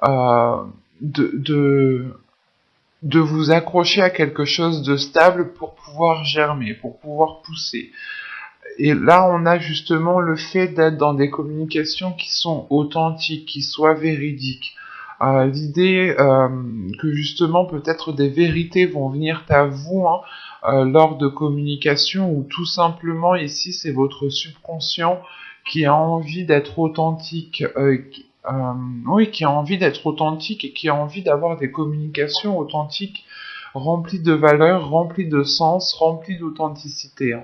euh, de, de, de vous accrocher à quelque chose de stable pour pouvoir germer, pour pouvoir pousser. Et là, on a justement le fait d'être dans des communications qui sont authentiques, qui soient véridiques. L'idée que justement peut-être des vérités vont venir à vous lors de communication ou tout simplement ici c'est votre subconscient qui a envie d'être authentique, oui, qui a envie d'être authentique et qui a envie d'avoir des communications authentiques remplies de valeurs, remplies de sens, remplies d'authenticité.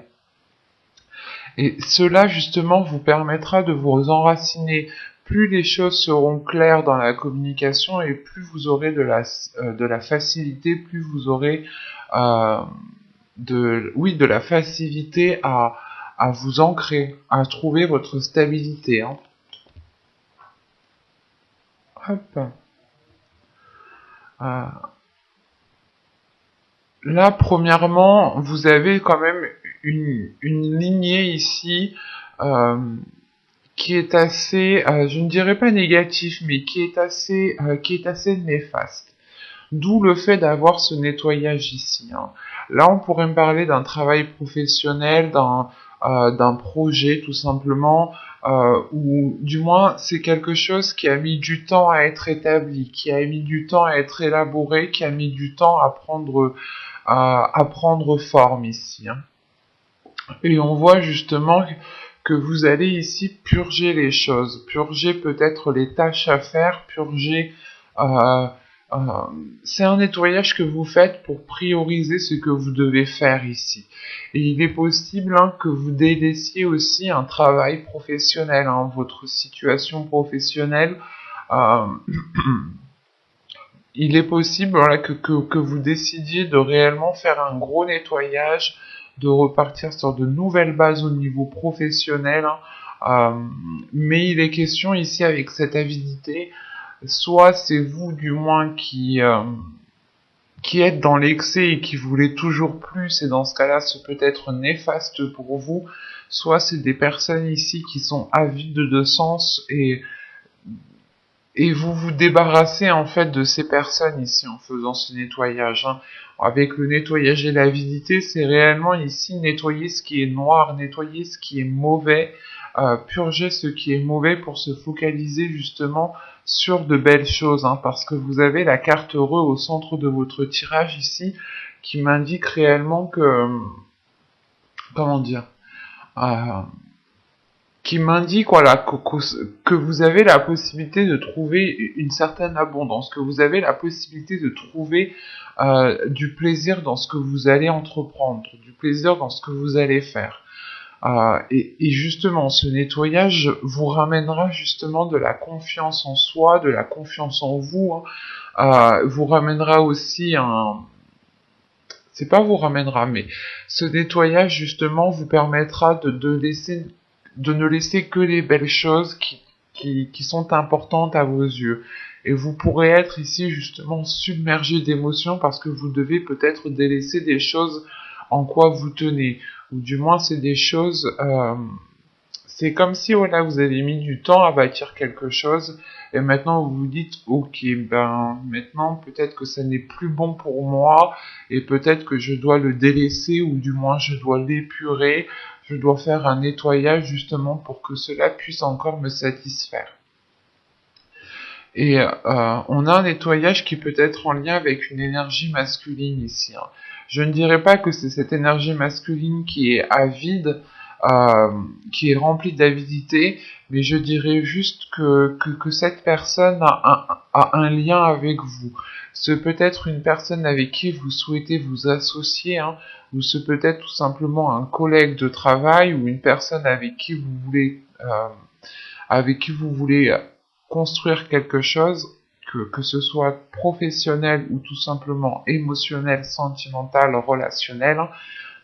Et cela, justement, vous permettra de vous enraciner. Plus les choses seront claires dans la communication et plus vous aurez de la facilité, plus vous aurez euh, de la facilité à vous ancrer, à trouver votre stabilité. Hein. Hop. Euh, Là, premièrement, vous avez quand même une lignée ici euh, qui est assez, je ne dirais pas négatif, mais qui est assez néfaste. D'où le fait d'avoir ce nettoyage ici. Hein. Là, on pourrait me parler d'un travail professionnel, d'un projet tout simplement, ou du moins c'est quelque chose qui a mis du temps à être établi, qui a mis du temps à être élaboré, qui a mis du temps à prendre forme ici. Hein. Et on voit justement que vous allez ici purger les choses, purger peut-être les tâches à faire, purger... euh, euh, c'est un nettoyage que vous faites pour prioriser ce que vous devez faire ici. Et il est possible que vous délaissiez aussi un travail professionnel, votre situation professionnelle. Euh, il est possible voilà, que vous décidiez de réellement faire un gros nettoyage, de repartir sur de nouvelles bases au niveau professionnel. Mais il est question ici avec cette avidité, soit c'est vous du moins qui êtes dans l'excès et qui voulez toujours plus, et dans ce cas-là, ce peut être néfaste pour vous, soit c'est des personnes ici qui sont avides de sens et vous vous débarrassez en fait de ces personnes ici en faisant ce nettoyage. Hein. Avec le nettoyage et l'avidité, c'est réellement ici nettoyer ce qui est noir, nettoyer ce qui est mauvais, purger ce qui est mauvais pour se focaliser justement sur de belles choses. Hein, parce que vous avez la carte heureux au centre de votre tirage ici qui m'indique réellement que... Comment dire qui m'indique voilà, que vous avez la possibilité de trouver une certaine abondance, que vous avez la possibilité de trouver du plaisir dans ce que vous allez entreprendre, du plaisir dans ce que vous allez faire. Et justement, ce nettoyage vous ramènera justement de la confiance en soi, de la confiance en vous, vous ramènera aussi un... C'est pas vous ramènera, mais ce nettoyage justement vous permettra de ne laisser que les belles choses qui sont importantes à vos yeux. Et vous pourrez être ici justement submergé d'émotions parce que vous devez peut-être délaisser des choses en quoi vous tenez. Ou du moins c'est des choses... c'est comme si voilà, vous avez mis du temps à bâtir quelque chose et maintenant vous vous dites ok ben maintenant peut-être que ça n'est plus bon pour moi et peut-être que je dois le délaisser ou du moins je dois l'épurer, je dois faire un nettoyage justement pour que cela puisse encore me satisfaire. Et on a un nettoyage qui peut être en lien avec une énergie masculine ici. Hein. Je ne dirais pas que c'est cette énergie masculine qui est avide, qui est remplie d'avidité, mais je dirais juste que cette personne a un lien avec vous. Ce peut être une personne avec qui vous souhaitez vous associer, hein, ou ce peut être tout simplement un collègue de travail ou une personne avec qui vous voulez construire quelque chose, que ce soit professionnel ou tout simplement émotionnel, sentimental, relationnel.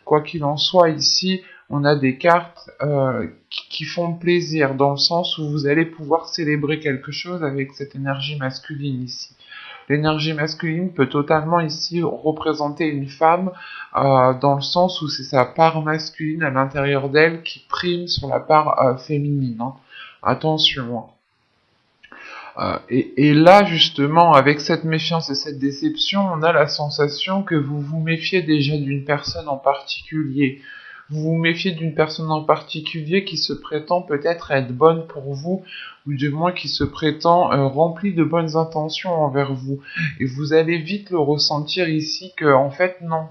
Quoi qu'il en soit, ici, on a des cartes qui font plaisir, dans le sens où vous allez pouvoir célébrer quelque chose avec cette énergie masculine ici. L'énergie masculine peut totalement ici représenter une femme dans le sens où c'est sa part masculine à l'intérieur d'elle qui prime sur la part féminine. Hein. Attention. Et là, justement, avec cette méfiance et cette déception, on a la sensation que vous vous méfiez déjà d'une personne en particulier. Vous vous méfiez d'une personne en particulier qui se prétend peut-être être bonne pour vous, ou du moins qui se prétend remplie de bonnes intentions envers vous. Et vous allez vite le ressentir ici que, en fait, non.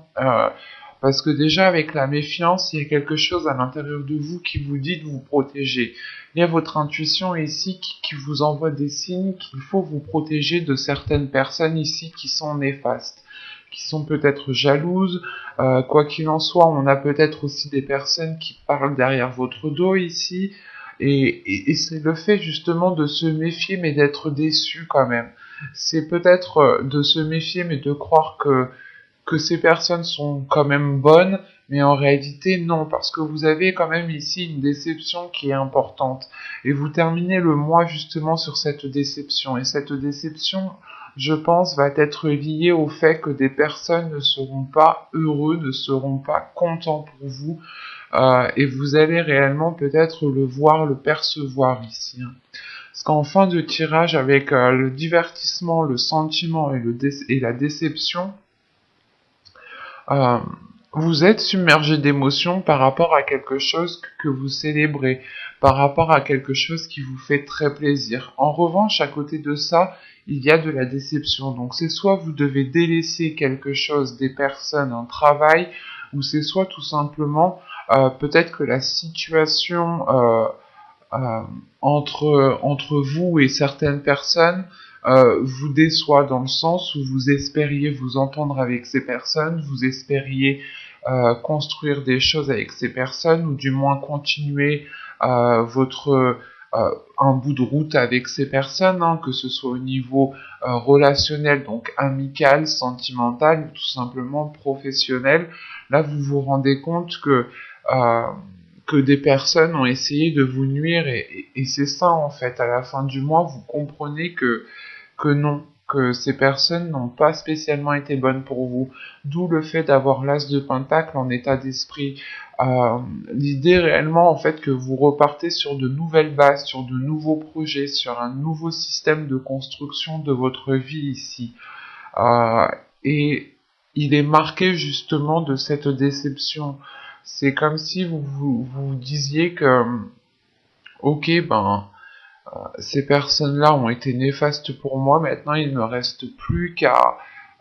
Parce que déjà, avec la méfiance, il y a quelque chose à l'intérieur de vous qui vous dit de vous protéger. Il y a votre intuition ici qui vous envoie des signes qu'il faut vous protéger de certaines personnes ici qui sont néfastes, qui sont peut-être jalouses. Quoi qu'il en soit, on a peut-être aussi des personnes qui parlent derrière votre dos ici. Et c'est le fait justement de se méfier mais d'être déçu quand même. C'est peut-être de se méfier mais de croire que ces personnes sont quand même bonnes, mais en réalité non, parce que vous avez quand même ici une déception qui est importante. Et vous terminez le mois justement sur cette déception. Et cette déception, je pense, va être liée au fait que des personnes ne seront pas heureux, ne seront pas contents pour vous. Et vous allez réellement peut-être le voir, le percevoir ici. Parce qu'en fin de tirage, avec le divertissement, le sentiment et la déception, euh, vous êtes submergé d'émotions par rapport à quelque chose que vous célébrez, par rapport à quelque chose qui vous fait très plaisir. En revanche, à côté de ça, il y a de la déception. Donc c'est soit vous devez délaisser quelque chose, des personnes, un travail, ou c'est soit tout simplement peut-être que la situation euh, entre vous et certaines personnes vous déçoit dans le sens où vous espériez vous entendre avec ces personnes, vous espériez construire des choses avec ces personnes, ou du moins continuer votre un bout de route avec ces personnes, hein, que ce soit au niveau relationnel, donc amical, sentimental, ou tout simplement professionnel. Là, vous vous rendez compte euh, que des personnes ont essayé de vous nuire, et c'est ça en fait, à la fin du mois, vous comprenez que non, que ces personnes n'ont pas spécialement été bonnes pour vous. D'où le fait d'avoir l'as de pentacle en état d'esprit. L'idée réellement en fait que vous repartez sur de nouvelles bases, sur de nouveaux projets, sur un nouveau système de construction de votre vie ici. Euh, et il est marqué justement de cette déception. C'est comme si vous disiez que, ok, ben, ces personnes-là ont été néfastes pour moi, maintenant il ne me reste plus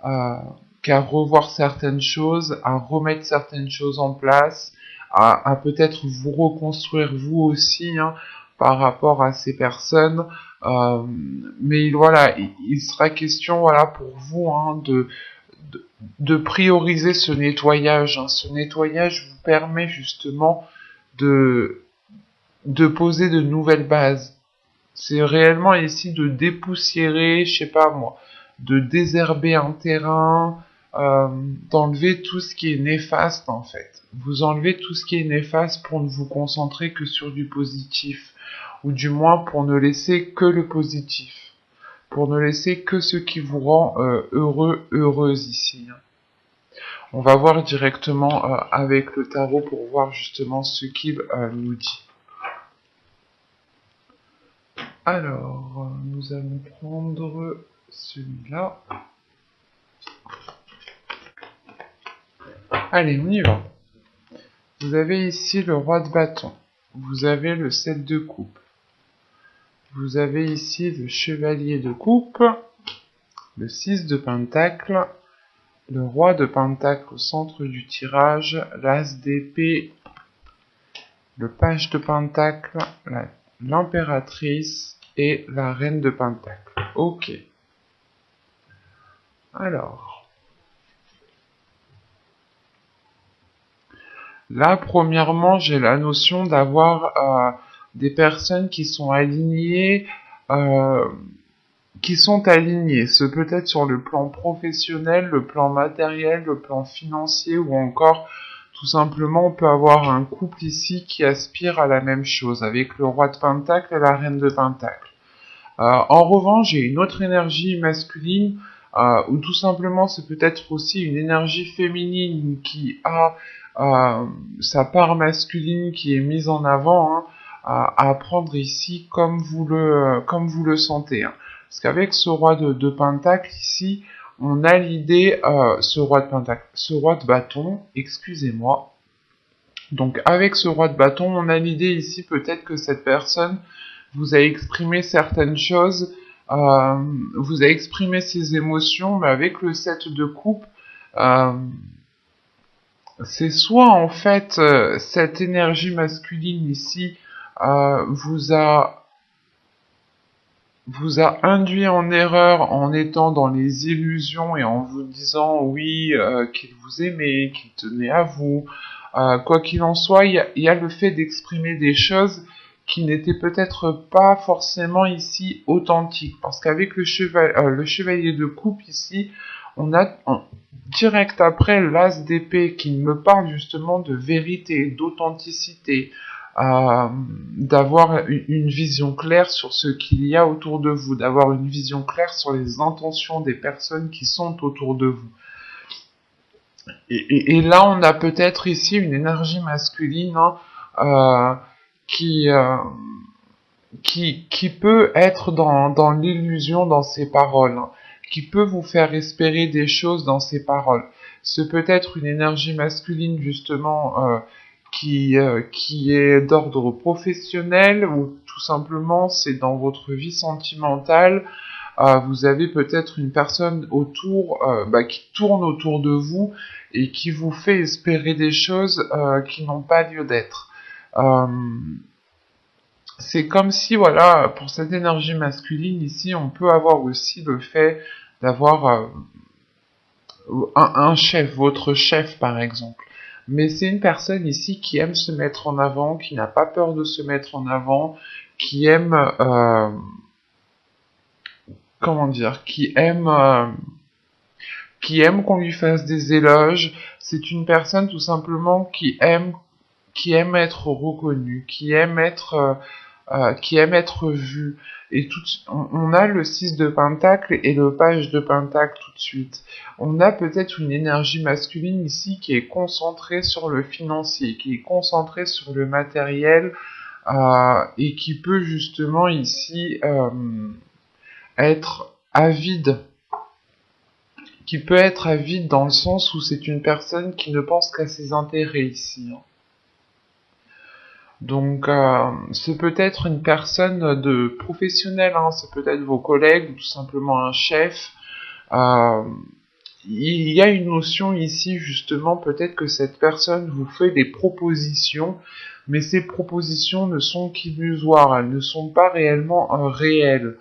euh, qu'à revoir certaines choses, à remettre certaines choses en place, à peut-être vous reconstruire vous aussi, hein, par rapport à ces personnes. Euh, mais voilà, il sera question, voilà, pour vous, hein, de, de prioriser ce nettoyage, hein. Ce nettoyage vous permet justement de, de poser de nouvelles bases. C'est réellement ici de dépoussiérer, je sais pas moi, de désherber un terrain, d'enlever tout ce qui est néfaste en fait. Vous enlevez tout ce qui est néfaste pour ne vous concentrer que sur du positif, ou du moins pour ne laisser que le positif, pour ne laisser que ce qui vous rend heureux, heureuse ici. On va voir directement avec le tarot pour voir justement ce qu'il nous dit. Alors, nous allons prendre celui-là. Allez, on y va. Vous avez ici le roi de bâton. Vous avez le 7 de coupe. Vous avez ici le chevalier de coupe. Le 6 de pentacle. Le roi de pentacle au centre du tirage. L'as d'épée. Le page de pentacle. L'impératrice. Et la reine de pentacle. Ok. Alors. Là, premièrement, j'ai la notion d'avoir des personnes qui sont alignées, euh, ce peut être sur le plan professionnel, le plan matériel, le plan financier, ou encore, tout simplement, on peut avoir un couple ici qui aspire à la même chose, avec le roi de pentacle et la reine de pentacle. En revanche, j'ai une autre énergie masculine, ou tout simplement c'est peut-être aussi une énergie féminine qui a sa part masculine qui est mise en avant, hein, à prendre ici comme vous le sentez, hein. Parce qu'avec ce roi de Pentacle ici, on a l'idée, ce roi de Pentacle, ce roi de bâton, excusez-moi. Donc avec ce roi de bâton, on a l'idée ici peut-être que cette personne vous a exprimé certaines choses, vous a exprimé ses émotions, mais avec le 7 de coupe, euh, c'est soit en fait cette énergie masculine ici vous a induit en erreur en étant dans les illusions et en vous disant oui qu'il vous aimait, qu'il tenait à vous. Quoi qu'il en soit, il y a le fait d'exprimer des choses qui n'étaient peut-être pas forcément ici authentiques. Parce qu'avec le chevalier de coupe ici, on a direct après l'as d'épée qui me parle justement de vérité, d'authenticité, d'avoir une vision claire sur ce qu'il y a autour de vous, d'avoir une vision claire sur les intentions des personnes qui sont autour de vous. Et là, on a peut-être ici une énergie masculine qui, qui peut être dans l'illusion dans ses paroles, qui peut vous faire espérer des choses dans ses paroles. Ce peut être une énergie masculine justement qui est d'ordre professionnel ou tout simplement c'est dans votre vie sentimentale. Vous avez peut-être une personne autour qui tourne autour de vous et qui vous fait espérer des choses qui n'ont pas lieu d'être. C'est comme si, voilà, pour cette énergie masculine ici, on peut avoir aussi le fait d'avoir un chef, votre chef par exemple. Mais c'est une personne ici qui aime se mettre en avant, qui n'a pas peur de se mettre en avant, qui aime, comment dire, qui aime qu'on lui fasse des éloges. C'est une personne tout simplement qui aime être reconnue, qui aime être vu. Et on a le 6 de Pentacle et le page de Pentacle tout de suite. On a peut-être une énergie masculine ici qui est concentrée sur le financier, qui est concentrée sur le matériel et qui peut justement ici être avide. Qui peut être avide dans le sens où c'est une personne qui ne pense qu'à ses intérêts ici. Donc, c'est peut-être une personne de professionnelle, c'est peut-être vos collègues ou tout simplement un chef. Il y a une notion ici, justement, peut-être que cette personne vous fait des propositions, mais ces propositions ne sont qu'illusoires, elles ne sont pas réellement réelles.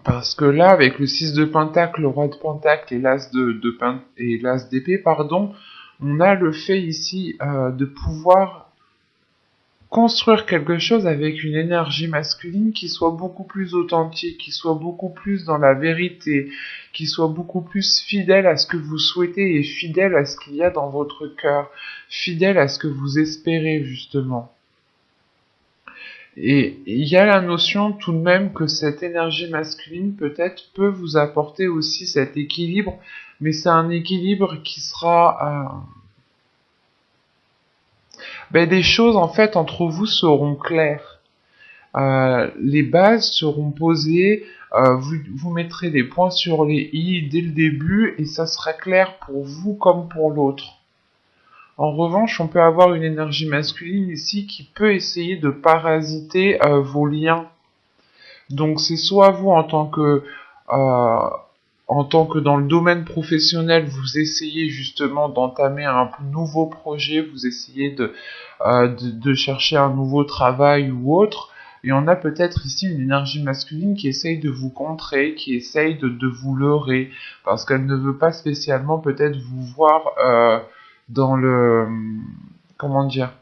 Parce que là, avec le 6 de Pentacle, le roi de Pentacle et l'as d'épée, pardon, on a le fait ici de pouvoir construire quelque chose avec une énergie masculine qui soit beaucoup plus authentique, qui soit beaucoup plus dans la vérité, qui soit beaucoup plus fidèle à ce que vous souhaitez et fidèle à ce qu'il y a dans votre cœur, fidèle à ce que vous espérez justement. Et il y a la notion tout de même que cette énergie masculine peut-être peut vous apporter aussi cet équilibre, mais c'est un équilibre qui sera... des choses en fait entre vous seront claires. Les bases seront posées, vous mettrez des points sur les i dès le début et ça sera clair pour vous comme pour l'autre. En revanche, on peut avoir une énergie masculine ici qui peut essayer de parasiter vos liens. Donc c'est soit vous en tant que dans le domaine professionnel, vous essayez justement d'entamer un nouveau projet, vous essayez de chercher un nouveau travail ou autre, et on a peut-être ici une énergie masculine qui essaye de vous contrer, qui essaye de vous leurrer, parce qu'elle ne veut pas spécialement peut-être vous voir dans le... comment dire,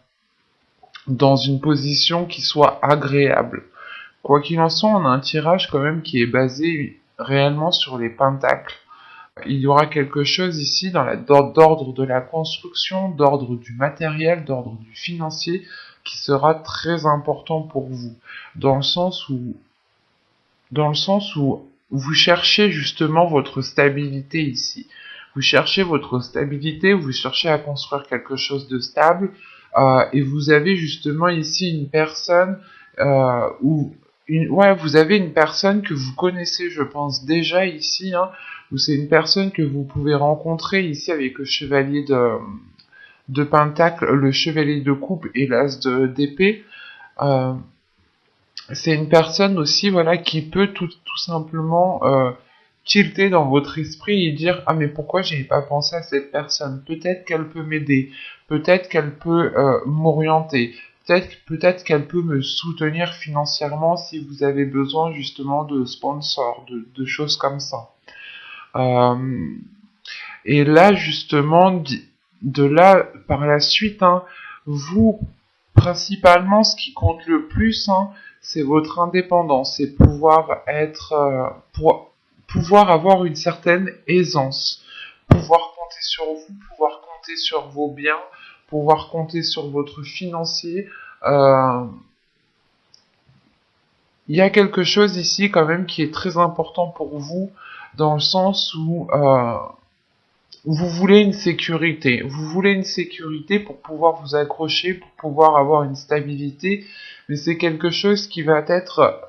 dans une position qui soit agréable. Quoi qu'il en soit, on a un tirage quand même qui est basé réellement sur les pentacles. Il y aura quelque chose ici d'ordre de la construction, d'ordre du matériel, d'ordre du financier, qui sera très important pour vous, dans le sens où vous cherchez justement votre stabilité ici. Vous cherchez votre stabilité, vous cherchez à construire quelque chose de stable, et vous avez justement ici une personne ouais, vous avez une personne que vous connaissez, je pense, déjà ici, hein, ou c'est une personne que vous pouvez rencontrer ici avec le chevalier de Pentacle, le chevalier de coupe et l'as d'épée. Euh, c'est une personne aussi, voilà, qui peut tout simplement tilter dans votre esprit et dire ah mais pourquoi j'avais pas pensé à cette personne? Peut-être qu'elle peut m'aider, peut-être qu'elle peut m'orienter, peut-être qu'elle peut me soutenir financièrement si vous avez besoin justement de sponsors, de choses comme ça. Euh, et là justement, de là par la suite, hein, vous principalement ce qui compte le plus, hein, c'est votre indépendance, c'est pouvoir être, pouvoir avoir une certaine aisance, pouvoir compter sur vous, pouvoir compter sur vos biens, pouvoir compter sur votre financier. Euh, Il y a quelque chose ici quand même qui est très important pour vous, dans le sens où vous voulez une sécurité. Vous voulez une sécurité pour pouvoir vous accrocher, pour pouvoir avoir une stabilité, mais c'est quelque chose qui doit être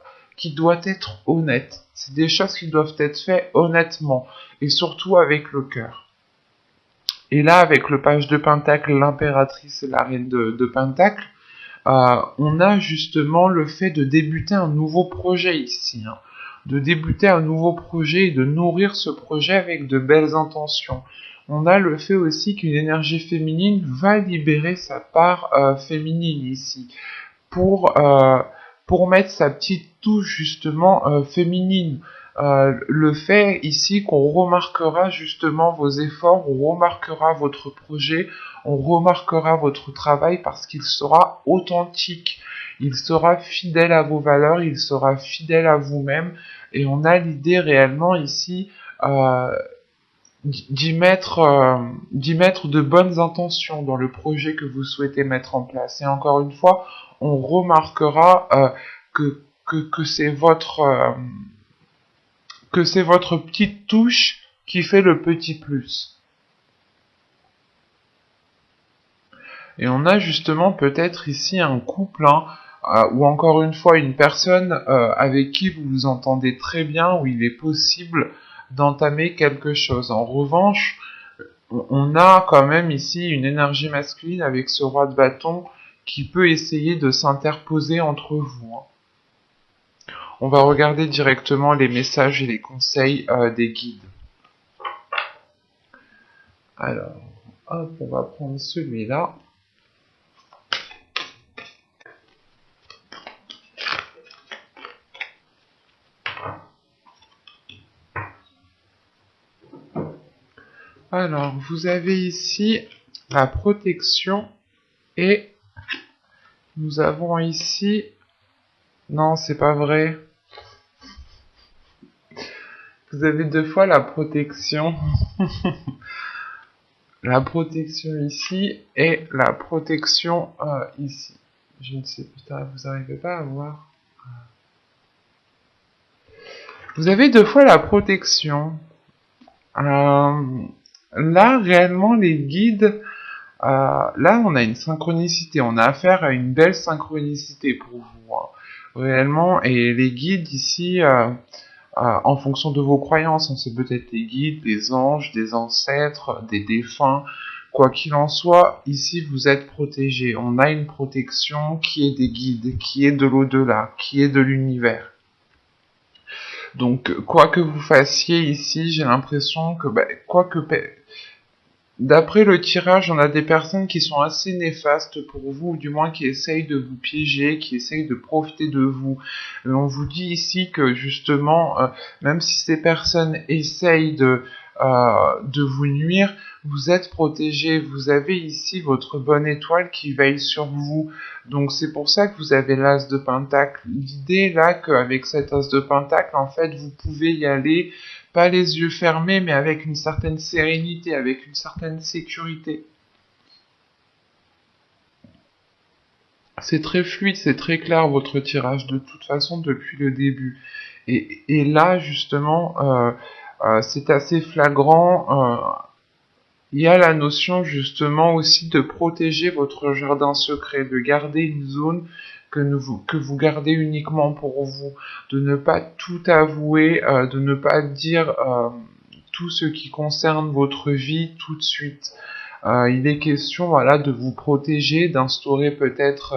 honnête. C'est des choses qui doivent être faites honnêtement, et surtout avec le cœur. Et là, avec le page de Pentacle, l'impératrice et la reine de Pentacle, on a justement le fait de débuter un nouveau projet ici, hein. De débuter un nouveau projet et de nourrir ce projet avec de belles intentions. On a le fait aussi qu'une énergie féminine va libérer sa part féminine ici pour mettre sa petite touche justement féminine. Le fait ici qu'on remarquera justement vos efforts, on remarquera votre projet, on remarquera votre travail parce qu'il sera authentique, il sera fidèle à vos valeurs, il sera fidèle à vous-même et on a l'idée réellement ici d'y mettre de bonnes intentions dans le projet que vous souhaitez mettre en place. Et encore une fois, on remarquera que c'est votre petite touche qui fait le petit plus. Et on a justement peut-être ici un couple, hein, ou encore une fois une personne avec qui vous vous entendez très bien, où il est possible d'entamer quelque chose. En revanche, on a quand même ici une énergie masculine avec ce roi de bâton qui peut essayer de s'interposer entre vous, hein. On va regarder directement les messages et les conseils des guides. Alors, hop, on va prendre celui-là. Alors, vous avez ici la protection et nous avons ici... Non, c'est pas vrai. Vous avez deux fois la protection. La protection ici et la protection ici. Je ne sais, putain, vous n'arrivez pas à voir. Vous avez deux fois la protection. Là, réellement, les guides, là, on a une synchronicité. On a affaire à une belle synchronicité pour vous, hein, réellement. Et les guides ici, en fonction de vos croyances, c'est peut-être les guides, des anges, des ancêtres, des défunts. Quoi qu'il en soit, ici, vous êtes protégés. On a une protection qui est des guides, qui est de l'au-delà, qui est de l'univers. Donc, quoi que vous fassiez ici, j'ai l'impression que, d'après le tirage, on a des personnes qui sont assez néfastes pour vous, ou du moins qui essayent de vous piéger, qui essayent de profiter de vous. On vous dit ici que justement, même si ces personnes essayent de vous nuire, vous êtes protégé, vous avez ici votre bonne étoile qui veille sur vous. Donc c'est pour ça que vous avez l'as de Pentacle. L'idée là qu'avec cet as de Pentacle, en fait, vous pouvez y aller, pas les yeux fermés, mais avec une certaine sérénité, avec une certaine sécurité. C'est très fluide, c'est très clair votre tirage de toute façon depuis le début. Et là justement, c'est assez flagrant. Il y a la notion justement aussi de protéger votre jardin secret, de garder une zone que vous gardez uniquement pour vous, de ne pas tout avouer, de ne pas dire tout ce qui concerne votre vie tout de suite. Il est question, voilà, de vous protéger, d'instaurer peut-être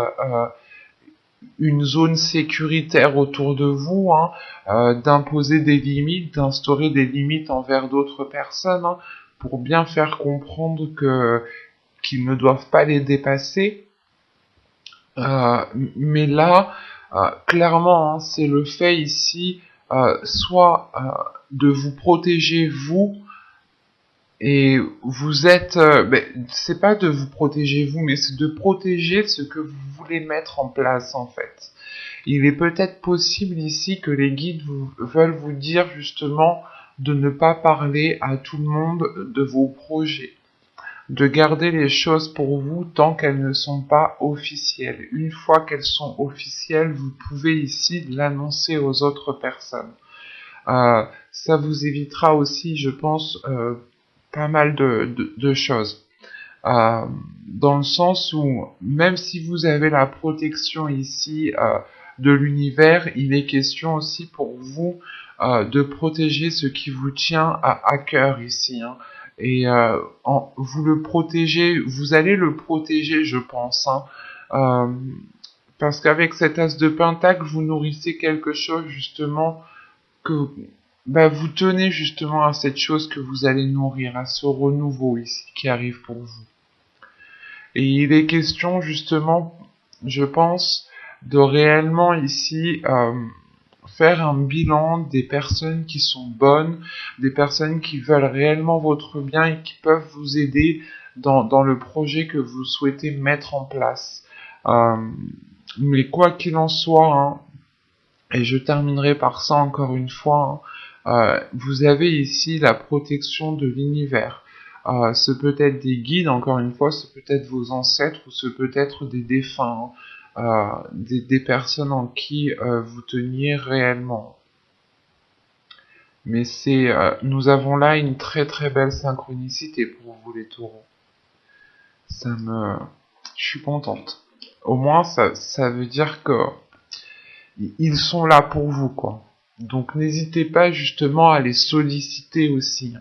une zone sécuritaire autour de vous, hein, d'imposer des limites, d'instaurer des limites envers d'autres personnes, hein, pour bien faire comprendre qu'ils ne doivent pas les dépasser. Mais là, clairement, hein, c'est le fait ici, soit de vous protéger vous, et vous êtes, c'est pas de vous protéger vous, mais c'est de protéger ce que vous voulez mettre en place en fait. Il est peut-être possible ici que les guides veulent vous dire justement de ne pas parler à tout le monde de vos projets, de garder les choses pour vous tant qu'elles ne sont pas officielles. Une fois qu'elles sont officielles, vous pouvez ici l'annoncer aux autres personnes. Ça vous évitera aussi, je pense, pas mal de choses. Dans le sens où, même si vous avez la protection ici de l'univers, il est question aussi pour vous de protéger ce qui vous tient à cœur ici. Hein. Et vous le protégez, vous allez le protéger, je pense. Hein. Parce qu'avec cet as de pentacle, vous nourrissez quelque chose justement que vous tenez justement à cette chose que vous allez nourrir, à ce renouveau ici qui arrive pour vous. Et il est question justement, je pense, de réellement ici faire un bilan des personnes qui sont bonnes, des personnes qui veulent réellement votre bien et qui peuvent vous aider dans le projet que vous souhaitez mettre en place. Mais quoi qu'il en soit, hein, et je terminerai par ça encore une fois, hein, vous avez ici la protection de l'univers. Ce peut être des guides, encore une fois, ce peut être vos ancêtres, ou ce peut être des défunts, hein, des personnes en qui vous teniez réellement. Mais nous avons là une très très belle synchronicité pour vous les taureaux. Je suis contente. Au moins, ça veut dire que ils sont là pour vous, quoi. Donc n'hésitez pas justement à les solliciter aussi.